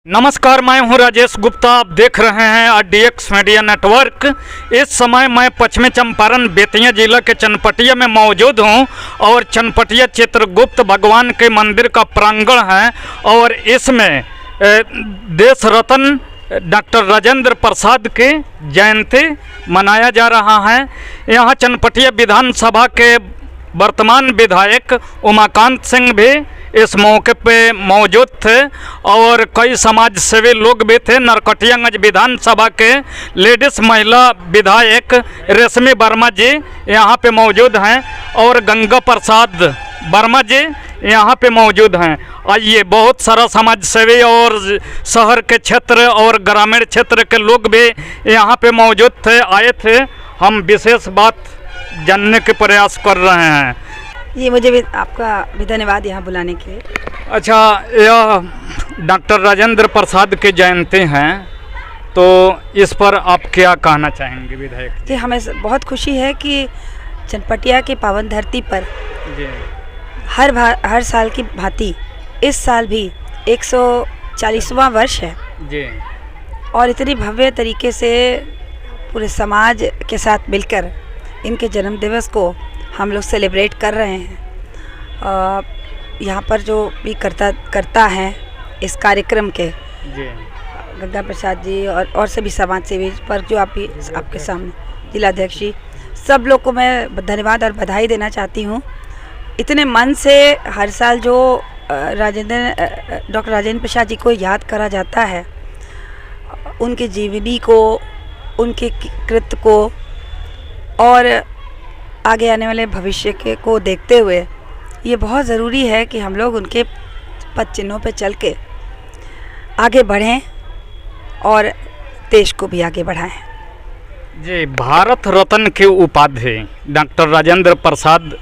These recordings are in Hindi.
नमस्कार, मैं हूं राजेश गुप्ता। आप देख रहे हैं RDX मीडिया नेटवर्क। इस समय मैं पश्चिमी चंपारण बेतिया जिला के चनपटिया में मौजूद हूं और चनपटिया चित्रगुप्त भगवान के मंदिर का प्रांगण है और इसमें देश रत्न डॉक्टर राजेंद्र प्रसाद की जयंती मनाया जा रहा है। यहां चनपटिया विधानसभा के वर्तमान विधायक उमाकांत सिंह भी इस मौके पे मौजूद थे और कई समाज सेवी लोग भी थे। नरकटियागंज विधानसभा के लेडीज महिला विधायक रेशमी वर्मा जी यहाँ पे मौजूद हैं और गंगा प्रसाद वर्मा जी यहाँ पे मौजूद हैं। आइए, बहुत सारा समाज सेवी और शहर के क्षेत्र और ग्रामीण क्षेत्र के लोग भी यहाँ पे मौजूद थे, आए थे। हम विशेष बात जानने के प्रयास कर रहे हैं। ये मुझे भी आपका भी धन्यवाद यहाँ बुलाने के लिए। अच्छा, यह डॉक्टर राजेंद्र प्रसाद की जयंती हैं, तो इस पर आप क्या कहना चाहेंगे विधायक जी? हमें बहुत खुशी है कि चनपटिया की पावन धरती पर जी हर साल की भांति इस साल भी 140वां वर्ष है जी, और इतनी भव्य तरीके से पूरे समाज के साथ मिलकर इनके जन्म दिवस को हम लोग सेलिब्रेट कर रहे हैं। यहाँ पर जो भी करता है इस कार्यक्रम के जी, गंगा प्रसाद जी और सभी समाज सेवी पर जो आपके सामने जिलाध्यक्ष जी, सब लोग को मैं धन्यवाद और बधाई देना चाहती हूँ। इतने मन से हर साल जो डॉक्टर राजेंद्र प्रसाद जी को याद करा जाता है, उनके जीवनी को, उनके कृत्य को और आगे आने वाले भविष्य के को देखते हुए ये बहुत ज़रूरी है कि हम लोग उनके पद चिन्हों पर चल के आगे बढ़ें और देश को भी आगे बढ़ाएं। जी, भारत रत्न की उपाधि डॉक्टर राजेंद्र प्रसाद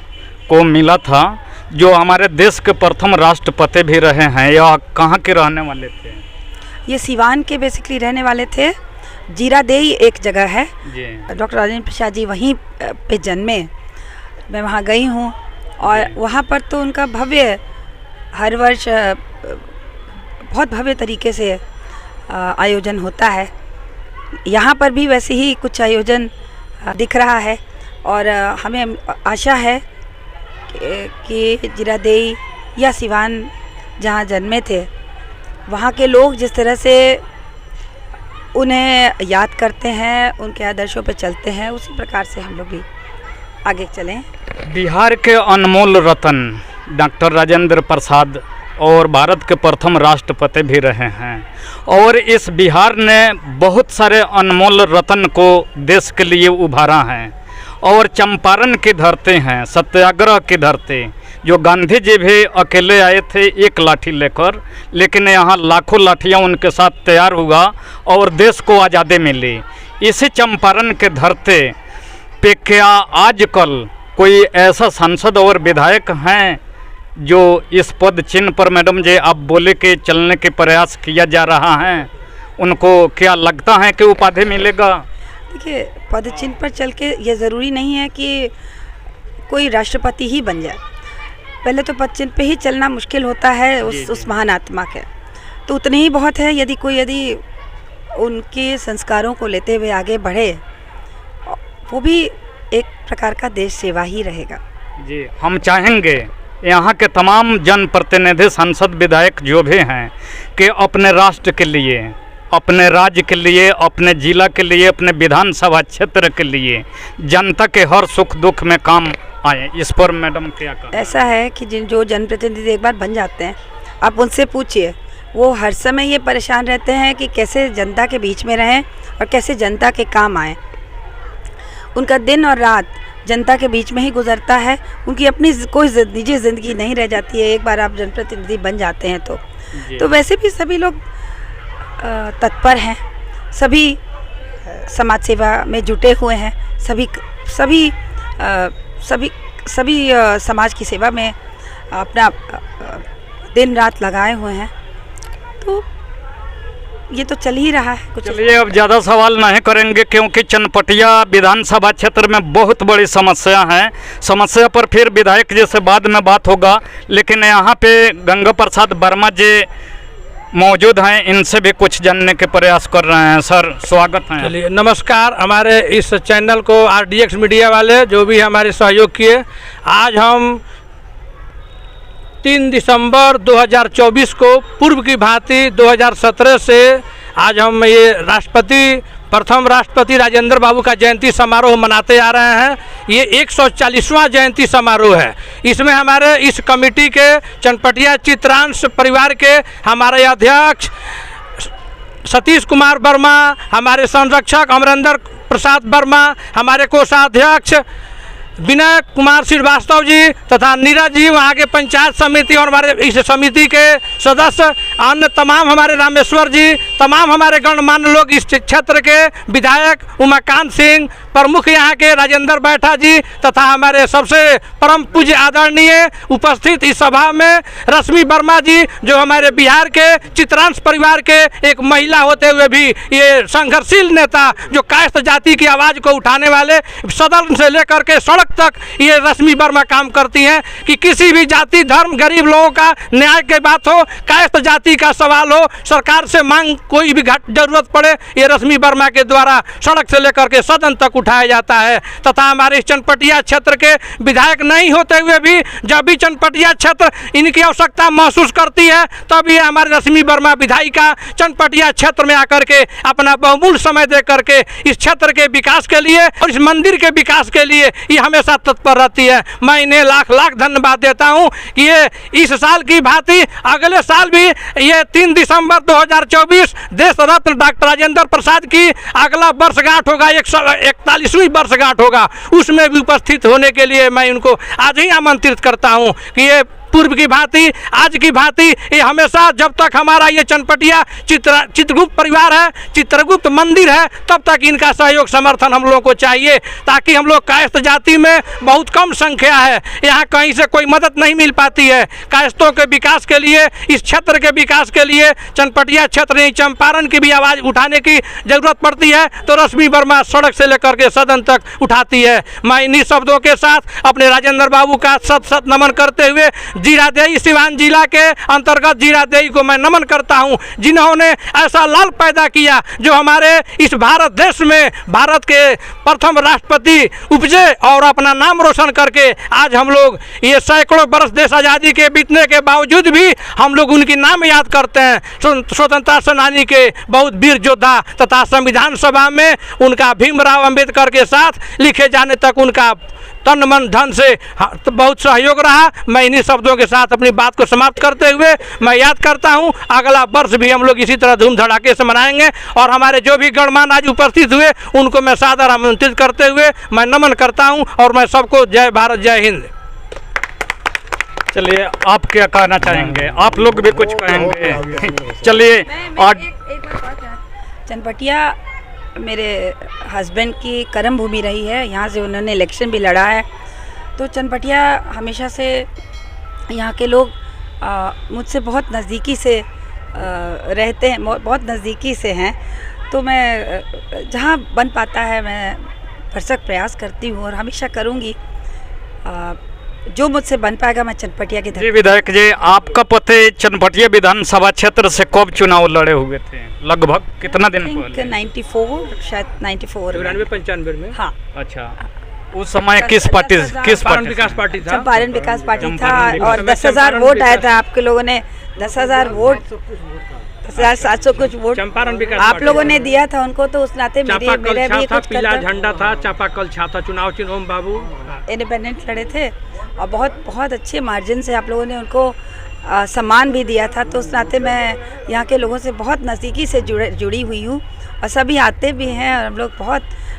को मिला था, जो हमारे देश के प्रथम राष्ट्रपति भी रहे हैं। यह कहाँ के रहने वाले थे? ये सिवान के बेसिकली रहने वाले थे। जीरादेई एक जगह है, डॉक्टर राजेंद्र प्रसाद जी वहीं पे जन्मे। मैं वहाँ गई हूँ और वहाँ पर तो उनका भव्य हर वर्ष बहुत भव्य तरीके से आयोजन होता है। यहाँ पर भी वैसे ही कुछ आयोजन दिख रहा है और हमें आशा है कि जीरादेई या सिवान जहाँ जन्मे थे, वहाँ के लोग जिस तरह से उन्हें याद करते हैं, उनके आदर्शों पर चलते हैं, उसी प्रकार से हम लोग भी आगे चलें। बिहार के अनमोल रत्न डॉक्टर राजेंद्र प्रसाद और भारत के प्रथम राष्ट्रपति भी रहे हैं और इस बिहार ने बहुत सारे अनमोल रत्न को देश के लिए उभारा है। और चंपारण की धरती हैं, सत्याग्रह की धरती, जो गांधी जी भी अकेले आए थे एक लाठी लेकर, लेकिन यहाँ लाखों लाठियाँ उनके साथ तैयार हुआ और देश को आज़ादी मिली। इसी चंपारण के धरती पे क्या आजकल कोई ऐसा सांसद और विधायक हैं जो इस पद चिन्ह पर, मैडम जी आप बोले कि चलने के प्रयास किया जा रहा है, उनको क्या लगता है कि उपाधि मिलेगा? देखिए, पद चिन्ह पर चल के ये ज़रूरी नहीं है कि कोई राष्ट्रपति ही बन जाए। पहले तो पद चिन्ह पे ही चलना मुश्किल होता है उस महान आत्मा के, तो उतने ही बहुत है। यदि उनके संस्कारों को लेते हुए आगे बढ़े, वो भी एक प्रकार का देश सेवा ही रहेगा। जी, हम चाहेंगे यहाँ के तमाम जनप्रतिनिधि, सांसद, विधायक जो भी हैं कि अपने राष्ट्र के लिए, अपने राज्य के लिए, अपने जिला के लिए, अपने विधानसभा क्षेत्र के लिए जनता के हर सुख दुख में काम आए। इस पर मैडम क्या कहना? ऐसा है कि जो जनप्रतिनिधि एक बार बन जाते हैं, आप उनसे पूछिए, वो हर समय ये परेशान रहते हैं कि कैसे जनता के बीच में रहें और कैसे जनता के काम आए। उनका दिन और रात जनता के बीच में ही गुजरता है। उनकी अपनी कोई निजी ज़िंदगी नहीं रह जाती है एक बार आप जनप्रतिनिधि बन जाते हैं तो वैसे भी सभी लोग तत्पर हैं, सभी समाज सेवा में जुटे हुए हैं, सभी समाज की सेवा में अपना दिन रात लगाए हुए हैं। तो ये तो चल ही रहा है। कुछ चलिए, अब ज़्यादा सवाल नहीं करेंगे क्योंकि चनपटिया विधानसभा क्षेत्र में बहुत बड़ी समस्या है। समस्या पर फिर विधायक जी से बाद में बात होगा, लेकिन यहाँ पे गंगा प्रसाद वर्मा जी मौजूद हैं, इनसे भी कुछ जानने के प्रयास कर रहे हैं। सर स्वागत है। चलिए नमस्कार, हमारे इस चैनल को RDX मीडिया वाले जो भी हमारे सहयोग किए। आज हम 3 दिसंबर 2024 को पूर्व की भांति 2017 से आज हम ये प्रथम राष्ट्रपति राजेंद्र बाबू का जयंती समारोह मनाते आ रहे हैं। ये 140वां जयंती समारोह है। इसमें हमारे इस कमेटी के चनपटिया चित्रांश परिवार के हमारे अध्यक्ष सतीश कुमार वर्मा, हमारे संरक्षक अमरेंद्र प्रसाद वर्मा, हमारे कोषाध्यक्ष विनय कुमार श्रीवास्तव जी तथा नीरज जी, वहाँ के पंचायत समिति और हमारे इस समिति के सदस्य, अन्य तमाम हमारे रामेश्वर जी, तमाम हमारे गणमान्य लोग, इस क्षेत्र के विधायक उमाकांत सिंह, प्रमुख यहाँ के राजेंद्र बैठा जी तथा हमारे सबसे परम पूज्य आदरणीय उपस्थित इस सभा में रश्मि वर्मा जी, जो हमारे बिहार के चित्रांश परिवार के एक महिला होते हुए भी ये संघर्षशील नेता, जो कायस्थ जाति की आवाज़ को उठाने वाले, सदन से लेकर के सड़क तक ये रश्मि वर्मा काम करती हैं कि किसी भी जाति धर्म गरीब लोगों का न्याय की बात हो, कायस्थ जाति का सवाल हो, सरकार से मांग कोई भी जरूरत पड़े, ये रश्मि वर्मा के द्वारा सड़क से लेकर के सदन तक उठाया जाता है। तथा हमारे चनपटिया क्षेत्र के विधायक नहीं होते हुए भी जब भी चनपटिया क्षेत्र इनकी आवश्यकता महसूस करती है, तब ये हमारे रश्मि वर्मा विधायिका चनपटिया क्षेत्र में आकर के अपना बहुमूल्य समय दे करके इस क्षेत्र के विकास के लिए और इस मंदिर के विकास के लिए ये हमेशा तत्पर रहती है। मैं इन्हें लाख लाख धन्यवाद देता हूं कि ये इस साल की भांति अगले साल भी ये 3 दिसंबर 2024 देश रत्न डॉक्टर राजेंद्र प्रसाद की अगला वर्षगांठ होगा, 141वीं वर्षगांठ होगा, उसमें भी उपस्थित होने के लिए मैं उनको आज ही आमंत्रित करता हूं कि ये पूर्व की भांति आज की भांति ये हमेशा जब तक हमारा ये चनपटिया चित्रगुप्त परिवार है, चित्रगुप्त मंदिर है, तब तक इनका सहयोग समर्थन हम लोगों को चाहिए, ताकि हम लोग कायस्थ जाति में बहुत कम संख्या है, यहाँ कहीं से कोई मदद नहीं मिल पाती है। कायस्थों के विकास के लिए, इस क्षेत्र के विकास के लिए चनपटिया क्षेत्र नहीं, चंपारण की भी आवाज़ उठाने की जरूरत पड़ती है, तो रश्मि वर्मा सड़क से लेकर के सदन तक उठाती है। मैं इन्हीं शब्दों के साथ अपने राजेंद्र बाबू का सत नमन करते हुए जीरादेई सिवान जिला के अंतर्गत जीरादेई को मैं नमन करता हूं, जिन्होंने ऐसा लाल पैदा किया जो हमारे इस भारत देश में भारत के प्रथम राष्ट्रपति उपजे और अपना नाम रोशन करके आज हम लोग ये सैकड़ों बरस देश आज़ादी के बीतने के बावजूद भी हम लोग उनकी नाम याद करते हैं। स्वतंत्रता सेनानी के बहुत वीर योद्धा तथा संविधान सभा में उनका भीमराव अंबेडकर के साथ लिखे जाने तक उनका तन मन धन से बहुत सहयोग रहा। मैं इन्हीं शब्दों के साथ अपनी बात को समाप्त करते हुए मैं याद करता हूं, अगला वर्ष भी हम लोग इसी तरह धूम धड़ाके से मनाएंगे और हमारे जो भी गणमान्य आज उपस्थित हुए उनको मैं सादर आमंत्रित करते हुए मैं नमन करता हूं और मैं सबको जय भारत जय हिंद। चलिए आप क्या कहना चाहेंगे? आप लोग भी कुछ कहेंगे? चलिए चनपटिया मेरे हस्बैंड की कर्म भूमि रही है, यहाँ से उन्होंने इलेक्शन भी लड़ा है, तो चनपटिया हमेशा से यहाँ के लोग मुझसे बहुत नज़दीकी से रहते हैं, बहुत नज़दीकी से हैं। तो मैं जहाँ बन पाता है मैं भरसक प्रयास करती हूँ और हमेशा करूँगी, जो मुझसे बन पाएगा मैं चनपटिया के। जी विधायक जी, आपका पति चनपटिया विधानसभा क्षेत्र से कब चुनाव लड़े हुए थे? लगभग कितना दिन पहले? 94 शायद 94 में। हाँ। अच्छा, उस समय किस पार्टी विकास पार्टी था? चंपारण विकास पार्टी था और 10,000 वोट आया था। आपके लोगों ने 10,000 वोट, 10,700 कुछ वोट चंपारण विकास आप लोगों ने दिया था उनको, तो उस नाते मेरे भी कुछ पीला झंडा था, चापाकल छाता, चुनाव चिन्ह ओम बाबू इंडिपेंडेंट लड़े थे और बहुत अच्छे मार्जिन से आप लोगों ने उनको सम्मान भी दिया था। तो उस नाते मैं यहाँ के लोगों से बहुत नज़दीकी से जुड़ी हुई हूँ और सभी आते भी हैं और हम लोग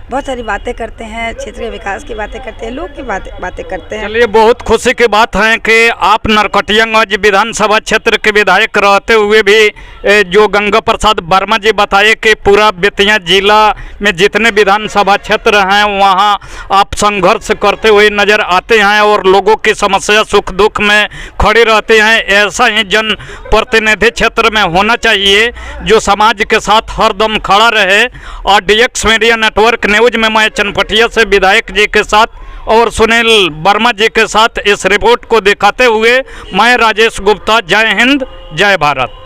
बहुत सारी बातें करते हैं, क्षेत्रीय विकास की बातें करते हैं, लोग की बातें करते हैं। चलिए, बहुत खुशी की बात है कि आप नरकटियागंज विधानसभा क्षेत्र के विधायक रहते हुए भी जो गंगा प्रसाद वर्मा जी बताए कि पूरा बेतिया जिला में जितने विधानसभा क्षेत्र हैं वहाँ आप संघर्ष करते हुए नज़र आते हैं और लोगों की समस्या सुख दुख में खड़े रहते हैं। ऐसा ही जन प्रतिनिधि क्षेत्र में होना चाहिए जो समाज के साथ हरदम खड़ा रहे। RDX मीडिया नेटवर्क न्यूज में मैं चनपटिया से विधायक जी के साथ और सुनील वर्मा जी के साथ इस रिपोर्ट को दिखाते हुए मैं राजेश गुप्ता। जय हिंद, जय भारत।